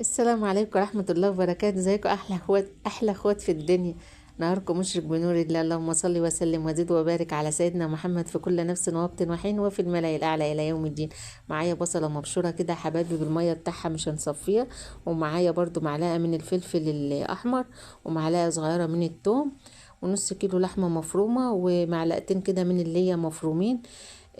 السلام عليكم ورحمة الله وبركاته. ازيكم احلى اخوات، احلى اخوات في الدنيا. نهاركم مشرق بنور الله. اللهم صل وسلم وزد وبارك على سيدنا محمد في كل نفس ووقت وحين وفي الملأ الاعلى الى يوم الدين. معايا بصلة مبشورة كده حبايبي بالمية بتاعها مش هنصفيها، ومعايا برضو معلقة من الفلفل الاحمر، ومعلقة صغيرة من الثوم، ونص كيلو لحمة مفرومة، ومعلقتين كده من اللي هي مفرومين،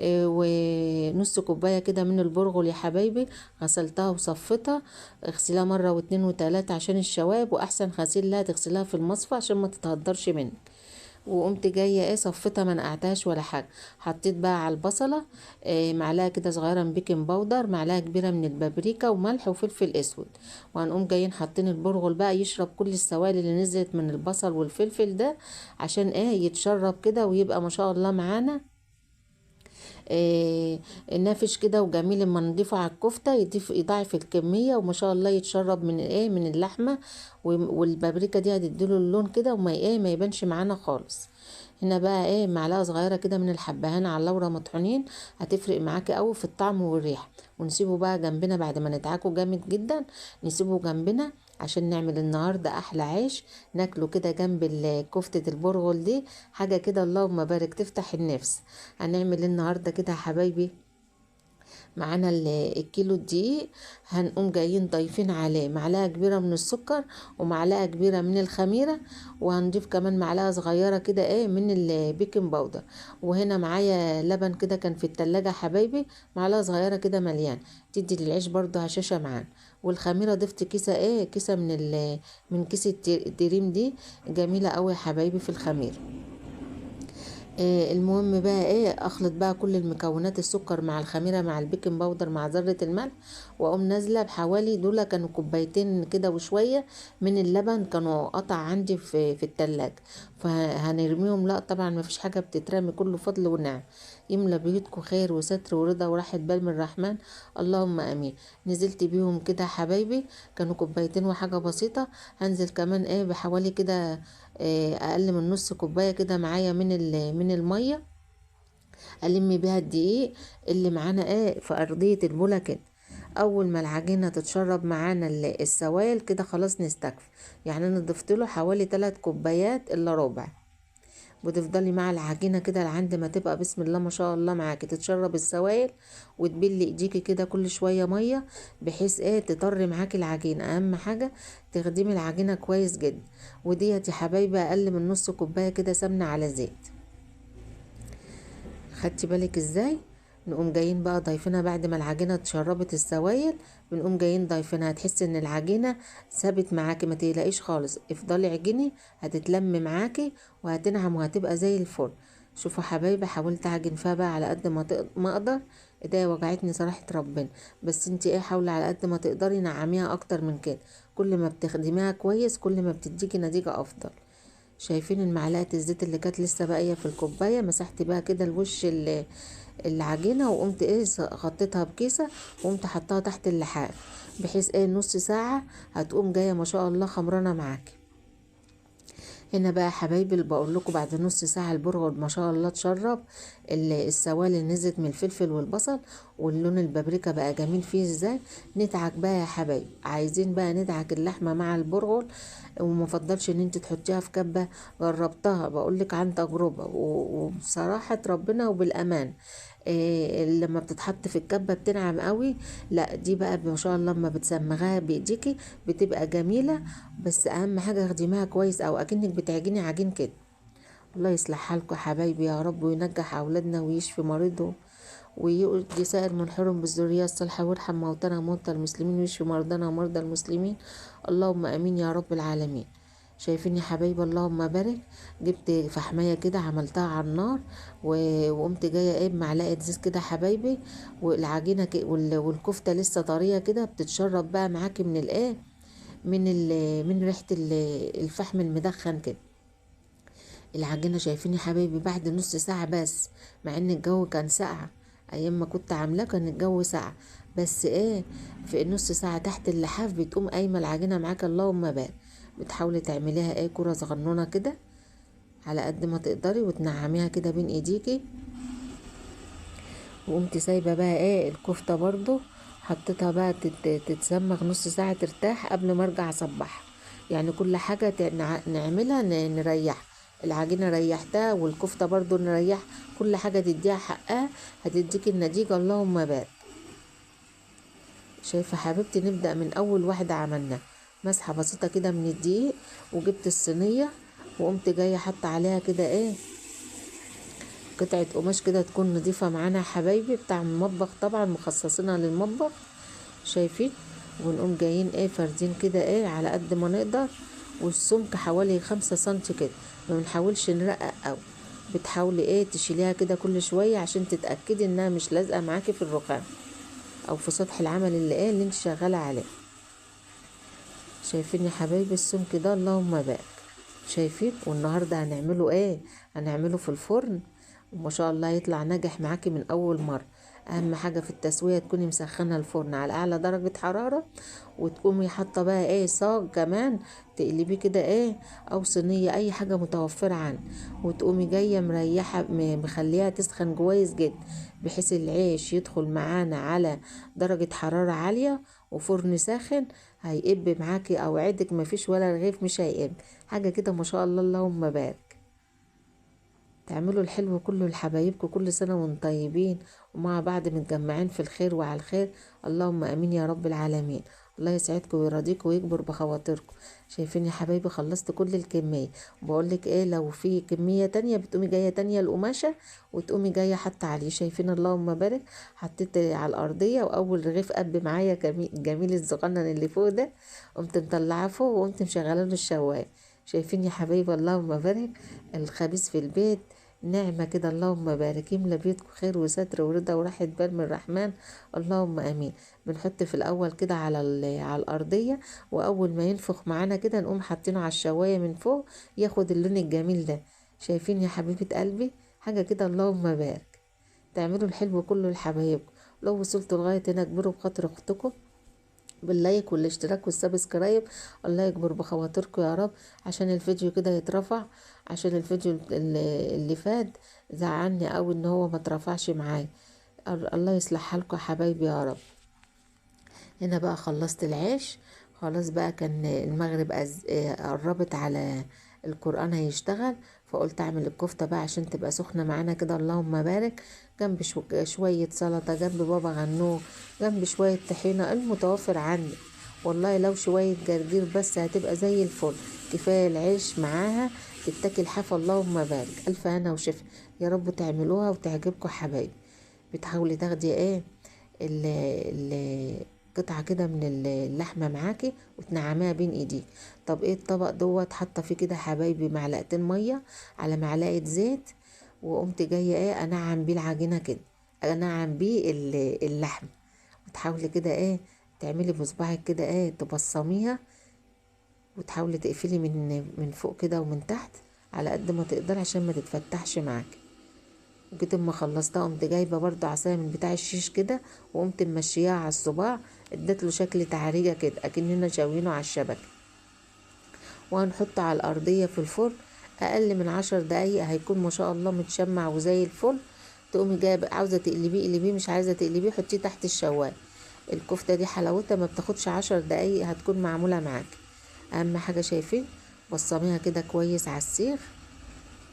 ونص كوباية كده من البرغل يا حبايبي. غسلتها وصفتها. اغسليها مرة واتنين وتلاتة عشان الشوائب، واحسن غسيل لها تغسلها في المصفى عشان ما تتهدرش منك. وقمت جايه صفتها، ما نقعتهاش ولا حاجه. حطيت بقى على البصله معلقه كده صغيره من بيكنج باودر، معلقه كبيره من البابريكا، وملح وفلفل اسود. وهنقوم جايين حاطين البرغل بقى يشرب كل السوائل اللي نزلت من البصل والفلفل ده، عشان يتشرب كده ويبقى ما شاء الله معانا آه، نافش كده وجميل. لما نضيفه على الكفتة يضاعف الكمية، وما شاء الله يتشرب من من اللحمة. والبابريكا دي هتديله اللون كده، وما ما يبانش معانا خالص. هنا بقى معلقة صغيرة كده من الحبهان على اللورة مطحونين، هتفرق معاكي قوي في الطعم والريحة. ونسيبه بقى جنبنا بعد ما ندعكه جامد جدا. نسيبه جنبنا عشان نعمل النهاردة احلى عيش ناكله كده جنب كفتة البرغل دي. حاجة كده اللهم بارك تفتح النفس. هنعمل النهاردة كده يا حبايبي. معانا الكيلو الدقيق. هنقوم جايين ضايفين عليه معلقة كبيرة من السكر، ومعلقة كبيرة من الخميرة، وهنضيف كمان معلقة صغيرة كده من البيكنج باودر. وهنا معايا لبن كده كان في التلاجة حبايبي، معلقة صغيرة كده مليان، تدي للعيش برضو هشاشة معانا. والخميرة ضفت كيسة كيسة من كيس الدريم دي، جميلة قوي يا حبايبي في الخميرة. المهم بقى اخلط بقى كل المكونات، السكر مع الخميره مع البيكنج باودر مع ذره الملح. واقوم نازله بحوالي، دول كانوا كوبايتين كده وشويه من اللبن، كانوا قطع عندي في التلاجة. فهنرميهم؟ لا طبعا ما فيش حاجه بتترمي، كله فضل ونعم. يملى بيوتكم خير وستر ورضا وراحه بال من الرحمن، اللهم امين. نزلت بيهم كده حبايبي، كانوا كوبايتين وحاجه بسيطه. هنزل كمان بحوالي كده اقل من نص كوبايه كده معايا من الميه، الم بيها الدقيق اللي معانا في ارضيه البوله كده. اول ما العجينه تتشرب معانا السوائل كده خلاص نستكفي. يعني انا ضفت له حوالي 3 كوبايات الا ربع. وتفضلي مع العجينه كده لحد ما تبقى بسم الله ما شاء الله معاكي تتشرب السوائل. وتبلي ايديكي كده كل شويه ميه، بحيث تطري معاكي العجينه. اهم حاجه تخدمي العجينه كويس جدا. وديت يا حبايبي اقل من نص كوبايه كده سمنه على زيت. خدتي بالك ازاي؟ نقوم جايين بقى ضايفينها بعد ما العجينه اتشربت السوائل. بنقوم جايين ضايفينها، هتحسي ان العجينه ثابت معاكي، ما تقلقيش خالص، افضلي عجيني هتتلم معاكي وهتنعم وهتبقى زي الفل. شوفوا حبايبي، حاولت اعجن فيها بقى على قد ما اقدر. ايديا وجعتني صراحه ربنا. بس انتي حاولي على قد ما تقدري نعميها اكتر من كده. كل ما بتخدميها كويس كل ما بتديكي نتيجه افضل. شايفين المعلقة الزيت اللي كانت لسه باقية في الكوباية؟ مسحت بقى كده الوش العجينة، وقمت غطيتها بكيسة، وقمت حطها تحت اللحاف، بحيث نص ساعة هتقوم جاية ما شاء الله خمرانة معاكي. هنا بقى يا حبايبي اللي بقول لكم، بعد نص ساعه البرغل ما شاء الله اتشرب السوائل اللي نزلت من الفلفل والبصل، واللون البابريكا بقى جميل فيه ازاي. ندعك بقى يا حبايبي، عايزين بقى ندعك اللحمه مع البرغل. وما فضلش ان انت تحطيها في كبه. جربتها بقول لك عن تجربه، وبصراحه ربنا وبالامان لما بتتحط في الكبه بتنعم قوي. لا دي بقى ما شاء الله لما بتسمغها بايديكي بتبقى جميله. بس اهم حاجه اخدميها كويس، او اكنك بتعجني عجين كده. الله يصلح حالكم يا حبايبي يا رب، وينجح اولادنا ويشفي مريضهم، ويؤدي سائر منحرم بالذرية الصالحة، ويرحم موتانا وموتى المسلمين، ويشفي مرضانا ومرضى المسلمين، اللهم امين يا رب العالمين. شايفين يا حبايبي اللهم بارك. جبت فحمية كده عملتها على النار، وقمت جاية بمعلقة زيت كده حبايبي. والعجينة والكفتة لسه طرية كده بتتشرب بقى معاكي من من ريحة الفحم المدخن كده. العجينة شايفين يا حبايبي بعد نص ساعة بس، مع ان الجو كان ساقع. ايام ما كنت عاملاه كان الجو ساقع. بس في نص ساعة تحت اللحاف بتقوم قايمة العجينة معاك اللهم بارك. بتحاولي تعمليها كرة صغنونة كده على قد ما تقدري، وتنعميها كده بين ايديكي. وقمت سايبة بقى الكفتة برضو حطيتها بقى تتسمغ نص ساعة ترتاح قبل ما ارجع اصبحها. يعني كل حاجة نعملها نريح العجينة، ريحتها والكفتة برضو نريح، كل حاجة تديها حقها هتديك النتيجة اللهم بارك. شايفة حبيبتي؟ نبدأ من اول واحدة عملناها، مسحة بسيطة كده من الدقيق، وجبت الصينية وقمت جاية حاطة عليها كده ايه قطعة قماش كده تكون نضيفة معانا يا حبايبي، بتاع المطبخ طبعا مخصصينها للمطبخ. شايفين؟ ونقوم جايين ايه فردين كده ايه على قد ما نقدر، والسمك حوالي 5 سنتي كده، ما بنحاولش نرقق اوي. بتحاولي ايه تشيليها كده كل شوية عشان تتأكدي انها مش لازقة معاكي في الرخام او في سطح العمل اللي انت شغالة عليه. شايفين يا حبايبي السمك ده؟ اللهم بارك. شايفين؟ والنهارده هنعمله ايه؟ هنعمله في الفرن، وما شاء الله يطلع ناجح معاكي من اول مره. اهم حاجه في التسويه تكوني مسخنه الفرن على اعلى درجه حراره، وتقومي حاطه بقى ايه صاج كمان تقلبيه كده ايه، او صينيه اي حاجه متوفره عندك، وتقومي جايه مريحه مخليها تسخن كويس جدا، بحيث العيش يدخل معانا على درجه حراره عاليه وفرن ساخن، هيقب معاكي. اوعدك مفيش ولا رغيف مش هيقب، حاجه كده ما شاء الله اللهم بارك. تعملوا الحلو كله لحبايبكم، كل سنة وانتم طيبين ومع بعض متجمعين في الخير وعلى الخير، اللهم امين يا رب العالمين. الله يسعدكم ويرضيكم ويكبر بخواطركم. شايفين يا حبايبي؟ خلصت كل الكمية. بقولك ايه، لو في كمية تانية بتقومي جاية تانية القماشة وتقومي جاية حاطة عليه. شايفين؟ اللهم بارك. حطيت على الارضية، واول رغيف قب معايا جميل الصغنن اللي فوق ده، قمت مطلعاه فوق وقمت مشغله له الشوايه. شايفين يا حبايبي؟ اللهم بارك. الخبيث في البيت نعمة كده، اللهم بارك، يملى بيتكم خير وستر ورضا وراحة بال من الرحمن، اللهم امين. بنحط في الاول كده على الارضية، واول ما ينفخ معانا كده نقوم حاطينه على الشواية من فوق ياخد اللون الجميل ده. شايفين يا حبيبة قلبي؟ حاجة كده اللهم بارك. تعملوا الحلو كله لحبايبكم. لو وصلتوا لغاية هنا اكبروا بخاطر اختكم باللايك والاشتراك والسبسكرايب، الله يكبر بخواطركم يا رب، عشان الفيديو كده يترفع. عشان الفيديو اللي فات زعلني اوي ان هو ما اترفعش معايا. الله يصلح حالكم يا حبايبي يا رب. هنا بقى خلصت العيش خلاص بقى، كان المغرب قربت على القرآن هيشتغل، فقلت اعمل الكفتة بقى عشان تبقى سخنة معانا كده، اللهم بارك. جنب شوية سلطة، جنب بابا غنوج، جنب شوية طحينة المتوفر عندي. والله لو شوية جرجير بس هتبقى زي الفل، كفاية العيش معاها تتاكل حاف، اللهم بارك. ألف هنا وشفا يا رب، تعملوها وتعجبكم حبايبي. بتحاولي تاخدي ايه قطعة كده من اللحمة معاكي وتنعميها بين ايديك. طب ايه الطبق دوت؟ حاطه فيه كده حبايبي معلقتين مية على معلقة زيت، وقمت جاية ايه انعم بيه العجينة كده، انعم بيه اللحم. وتحاولي كده ايه تعملي بصباعك كده ايه تبصميها، وتحاولي تقفلي من فوق كده ومن تحت على قد ما تقدر عشان ما تتفتحش معاكي. وجيت اما خلصتها قمت جايبه برضو عصايه من بتاع الشيش كده، وقمت ممشياها على الصباع، ادت له شكل تعريجه كده اكننا شاوينه على الشبكه. وهنحطه على الارضيه في الفرن اقل من 10 دقايق، هيكون ما شاء الله متشمع وزي الفل. تقومي جايبه عاوزه تقلبيه قلبيه، مش عايزه تقلبيه حطيه تحت الشوايه. الكفته دي حلاوتها ما بتاخدش 10 دقايق هتكون معموله معاك. اهم حاجه شايفين؟ بصميها كده كويس على السيخ.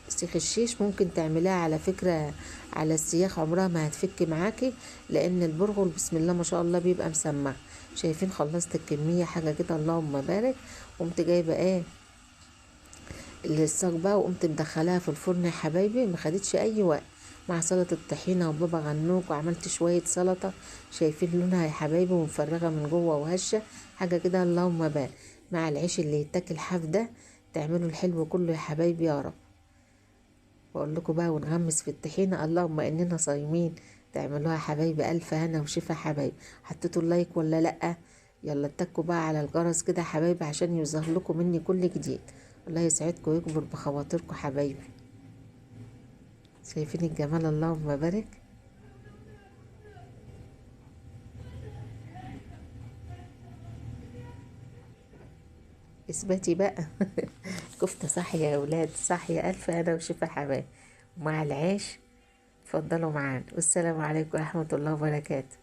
سيخ الشيش ممكن تعمليها على فكرة على السياخ، عمرها ما هتفك معاكي، لان البرغل بسم الله ما شاء الله بيبقى مسمع. شايفين؟ خلصت الكمية حاجة كده اللهم بارك. قمت جايبة ايه الصاج بقى، وقمت مدخلاها في الفرن يا حبايبي، ما خدتش اي وقت، مع سلطة الطحينة وبابا غنوج، وعملت شوية سلطة. شايفين لونها يا حبايبي؟ ومفرغة من جوه وهشة، حاجة كده اللهم بارك، مع العيش اللي يتاكل حاف ده. تعملوا الحلو كله يا حبايبي يا رب. بقول لكم بقى ونغمس في الطحينة، اللهم اننا صايمين. تعملوها يا حبايبي الف هنا وشفا حبايبي. حطيتوا اللايك ولا لا؟ يلا اتكوا بقى على الجرس كده يا حبايبي عشان يظهر لكم مني كل جديد. الله يسعدكم ويكبر بخواطركم حبايبي. شايفين الجمال؟ اللهم بارك. اثبتي بقى. كفتة صح يا اولاد، صح يا الف هنا وشفا حبايبي، مع العيش. اتفضلوا معانا، والسلام عليكم ورحمة الله وبركاته.